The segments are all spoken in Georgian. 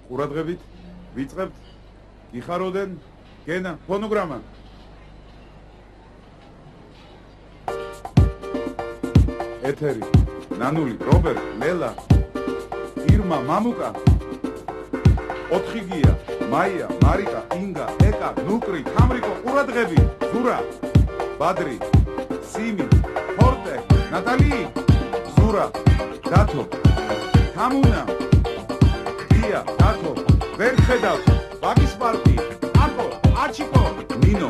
ყურადღებით ვიწყებთ გიხაროდნენ გენა ფონოგრამა ეთერი ნანული რობერტ ლელა ირმა მამუკა ოთხიგია მაია მარიკა ინგა ეკა ნუკრი თამრიკო ყურადღები ზურა ბადრი სიმი ფორტე ნატალი ზურა დათო თამუნა დია დათო ვერ ხედავ ბაგის პარტი აკო არჩიკო ნინო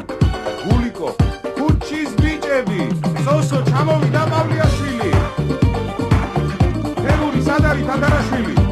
გულიკო ქუჩის ბიჭები სოსო ჩამოვიდა პავლიაშვილი თემური სადარი თანდარაშვილი